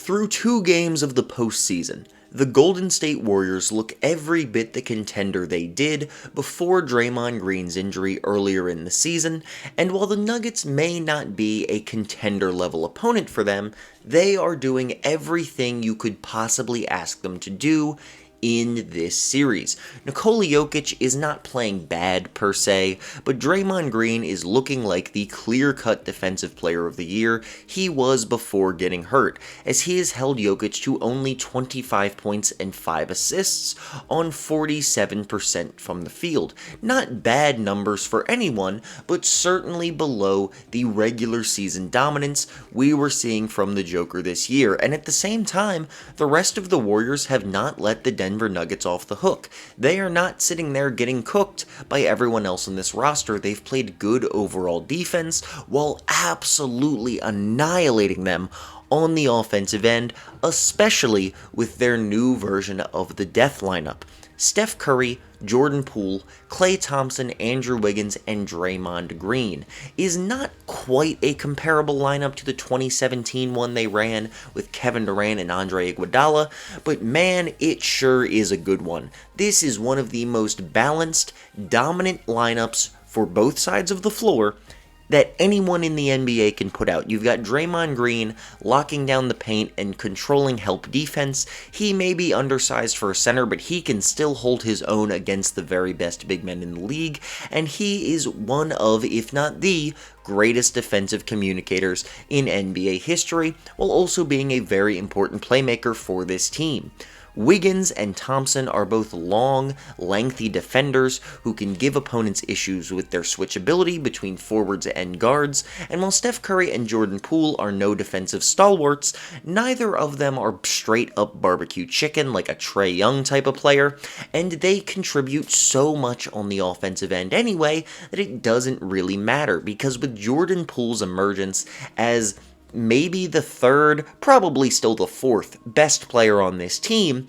Through 2 games of the postseason, the Golden State Warriors look every bit the contender they did before Draymond Green's injury earlier in the season, and while the Nuggets may not be a contender-level opponent for them, they are doing everything you could possibly ask them to do in this series. Nikola Jokic is not playing bad per se, but Draymond Green is looking like the clear-cut defensive player of the year he was before getting hurt, as he has held Jokic to only 25 points and 5 assists on 47% from the field. Not bad numbers for anyone, but certainly below the regular season dominance we were seeing from the Joker this year, and at the same time, the rest of the Warriors have not let the Denver Nuggets off the hook. They are not sitting there getting cooked by everyone else in this roster. They've played good overall defense while absolutely annihilating them on the offensive end, especially with their new version of the death lineup. Steph Curry, Jordan Poole, Klay Thompson, Andrew Wiggins, and Draymond Green is not quite a comparable lineup to the 2017 one they ran with Kevin Durant and Andre Iguodala, but man, it sure is a good one. This is one of the most balanced, dominant lineups for both sides of the floor that anyone in the NBA can put out. You've got Draymond Green locking down the paint and controlling help defense. He may be undersized for a center, but he can still hold his own against the very best big men in the league, and he is one of, if not the greatest defensive communicators in NBA history, while also being a very important playmaker for this team. Wiggins and Thompson are both long, lengthy defenders who can give opponents issues with their switchability between forwards and guards, and while Steph Curry and Jordan Poole are no defensive stalwarts, neither of them are straight-up barbecue chicken like a Trae Young type of player, and they contribute so much on the offensive end anyway that it doesn't really matter, because with Jordan Poole's emergence as maybe the third, probably still the fourth best player on this team,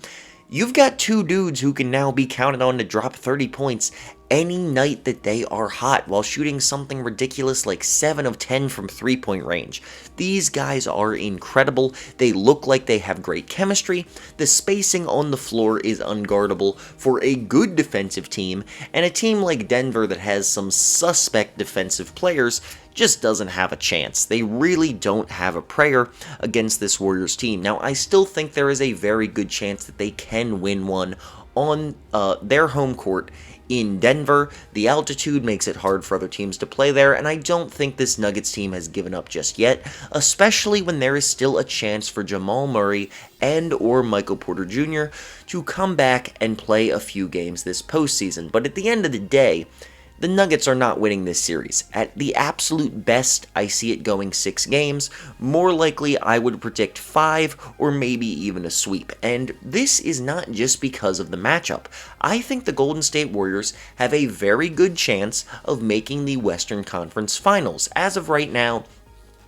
you've got two dudes who can now be counted on to drop 30 points any night that they are hot while shooting something ridiculous like 7 of 10 from 3-point range. These guys are incredible. They look like they have great chemistry. The spacing on the floor is unguardable for a good defensive team, and a team like Denver that has some suspect defensive players just doesn't have a chance. They really don't have a prayer against this Warriors team. Now, I still think there is a very good chance that they can win one on their home court in Denver. The altitude makes it hard for other teams to play there, and I don't think this Nuggets team has given up just yet, especially when there is still a chance for Jamal Murray and or Michael Porter Jr. to come back and play a few games this postseason. But at the end of the day, the Nuggets are not winning this series. At the absolute best, I see it going 6 games. More likely, I would predict 5 or maybe even a sweep. And this is not just because of the matchup. I think the Golden State Warriors have a very good chance of making the Western Conference Finals. As of right now,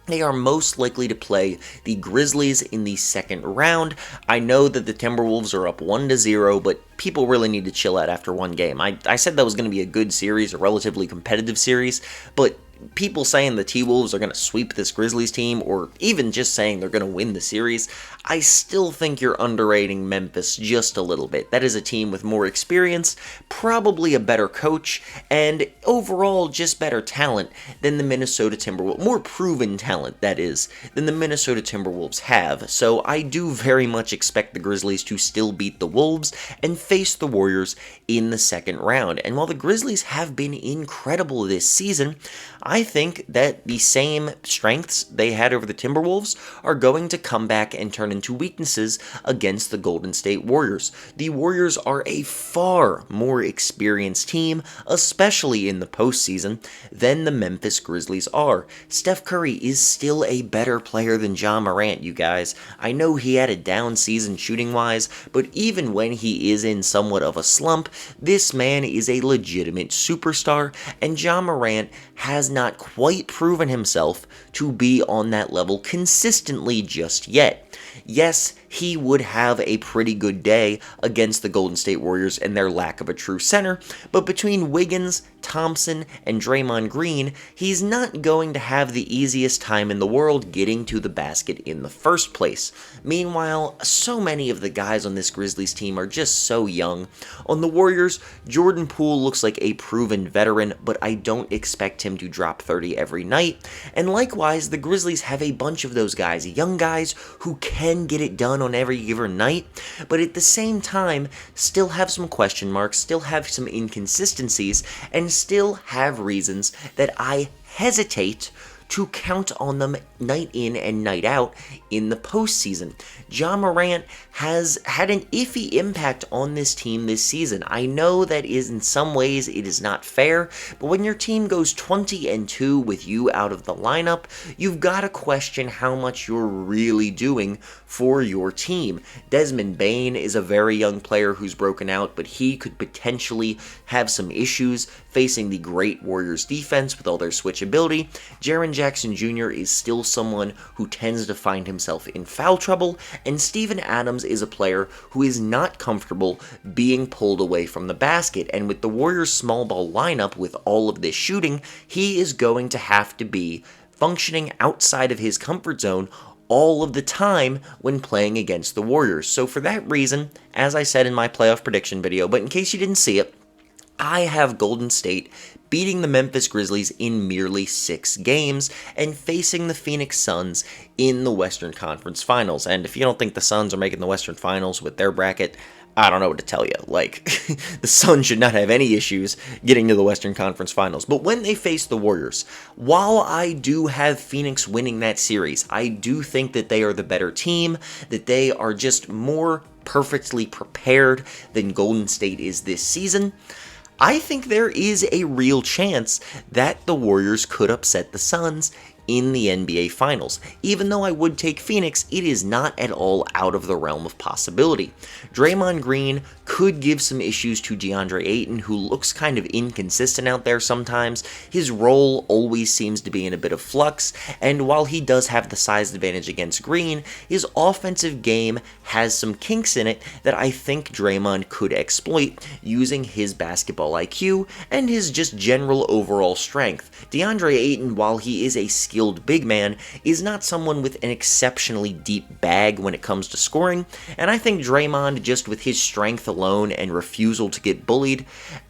they are most likely to play the Grizzlies in the second round. I know that the Timberwolves are up 1-0, but people really need to chill out after one game. I said that was going to be a good series, a relatively competitive series, but people saying the T-Wolves are going to sweep this Grizzlies team, or even just saying they're going to win the series, I still think you're underrating Memphis just a little bit. That is a team with more experience, probably a better coach, and overall just better talent than the Minnesota Timberwolves. More proven talent, that is, than the Minnesota Timberwolves have. So I do very much expect the Grizzlies to still beat the Wolves and face the Warriors in the second round. And while the Grizzlies have been incredible this season, I think that the same strengths they had over the Timberwolves are going to come back and turn into weaknesses against the Golden State Warriors. The Warriors are a far more experienced team, especially in the postseason, than the Memphis Grizzlies are. Steph Curry is still a better player than Ja Morant, you guys. I know he had a down season shooting-wise, but even when he is in somewhat of a slump, this man is a legitimate superstar, and Ja Morant has not quite proven himself to be on that level consistently just yet. Yes, he would have a pretty good day against the Golden State Warriors and their lack of a true center, but between Wiggins, Thompson, and Draymond Green, he's not going to have the easiest time in the world getting to the basket in the first place. Meanwhile, so many of the guys on this Grizzlies team are just so young. On the Warriors, Jordan Poole looks like a proven veteran, but I don't expect him to drop 30 every night. And likewise, the Grizzlies have a bunch of those guys, young guys who can get it done on every given night, but at the same time, still have some question marks, still have some inconsistencies, and still have reasons that I hesitate to count on them night in and night out in the postseason. Ja Morant has had an iffy impact on this team this season. I know that is in some ways it is not fair, but when your team goes 20-2 with you out of the lineup, you've got to question how much you're really doing for your team. Desmond Bane is a very young player who's broken out, but he could potentially have some issues facing the great Warriors defense with all their switchability. Jaren Jackson Jr. is still someone who tends to find himself in foul trouble, and Steven Adams is a player who is not comfortable being pulled away from the basket, and with the Warriors' small ball lineup with all of this shooting, he is going to have to be functioning outside of his comfort zone all of the time when playing against the Warriors. So for that reason, as I said in my playoff prediction video, but in case you didn't see it, I have Golden State beating the Memphis Grizzlies in merely 6 games and facing the Phoenix Suns in the Western Conference Finals. And if you don't think the Suns are making the Western Finals with their bracket, I don't know what to tell you. Like, the Suns should not have any issues getting to the Western Conference Finals. But when they face the Warriors, while I do have Phoenix winning that series, I do think that they are the better team, that they are just more perfectly prepared than Golden State is this season. I think there is a real chance that the Warriors could upset the Suns in the NBA Finals. Even though I would take Phoenix, it is not at all out of the realm of possibility. Draymond Green could give some issues to DeAndre Ayton, who looks kind of inconsistent out there sometimes. His role always seems to be in a bit of flux, and while he does have the size advantage against Green, his offensive game has some kinks in it that I think Draymond could exploit using his basketball IQ and his just general overall strength. DeAndre Ayton, while he is a skilled big man, is not someone with an exceptionally deep bag when it comes to scoring, and I think Draymond, just with his strength alone and refusal to get bullied,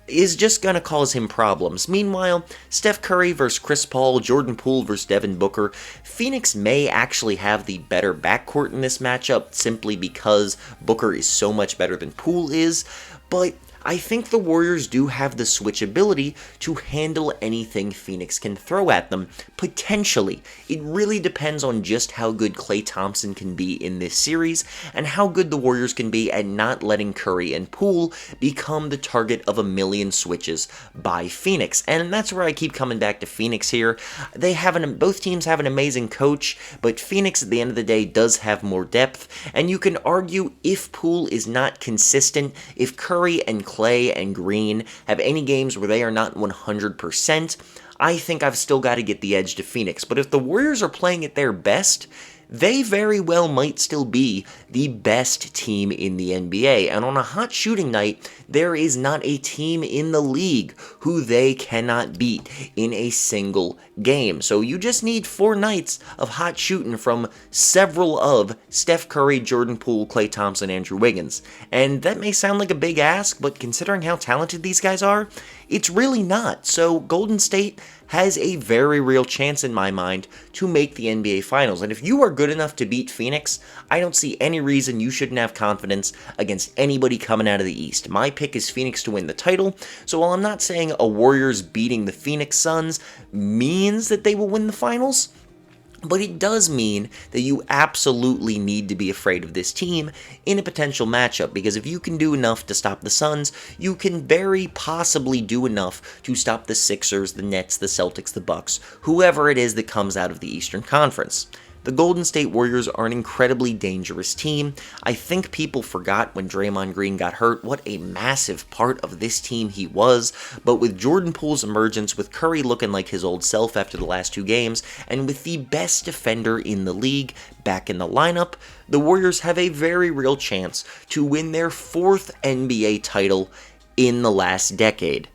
is just going to cause him problems. Meanwhile, Steph Curry versus Chris Paul, Jordan Poole versus Devin Booker, Phoenix may actually have the better backcourt in this matchup simply because Booker is so much better than Poole is, but I think the Warriors do have the switchability to handle anything Phoenix can throw at them, potentially. It really depends on just how good Klay Thompson can be in this series, and how good the Warriors can be at not letting Curry and Poole become the target of a million switches by Phoenix. And that's where I keep coming back to Phoenix here. Both teams have an amazing coach, but Phoenix at the end of the day does have more depth, and you can argue if Poole is not consistent, if Curry and Klay and Green have any games where they are not 100%, I think I've still got to get the edge to Phoenix. But if the Warriors are playing at their best, they very well might still be the best team in the NBA. And on a hot shooting night, there is not a team in the league who they cannot beat in a single game. So you just need 4 nights of hot shooting from several of Steph Curry, Jordan Poole, Klay Thompson, Andrew Wiggins. And that may sound like a big ask, but considering how talented these guys are, it's really not. So Golden State has a very real chance in my mind to make the NBA Finals. And if you are good enough to beat Phoenix, I don't see any reason you shouldn't have confidence against anybody coming out of the East. My pick is Phoenix to win the title, so while I'm not saying a Warriors beating the Phoenix Suns means that they will win the Finals, but it does mean that you absolutely need to be afraid of this team in a potential matchup, because if you can do enough to stop the Suns, you can very possibly do enough to stop the Sixers, the Nets, the Celtics, the Bucks, whoever it is that comes out of the Eastern Conference. The Golden State Warriors are an incredibly dangerous team. I think people forgot when Draymond Green got hurt what a massive part of this team he was, but with Jordan Poole's emergence, with Curry looking like his old self after the last 2 games, and with the best defender in the league back in the lineup, the Warriors have a very real chance to win their 4th NBA title in the last decade.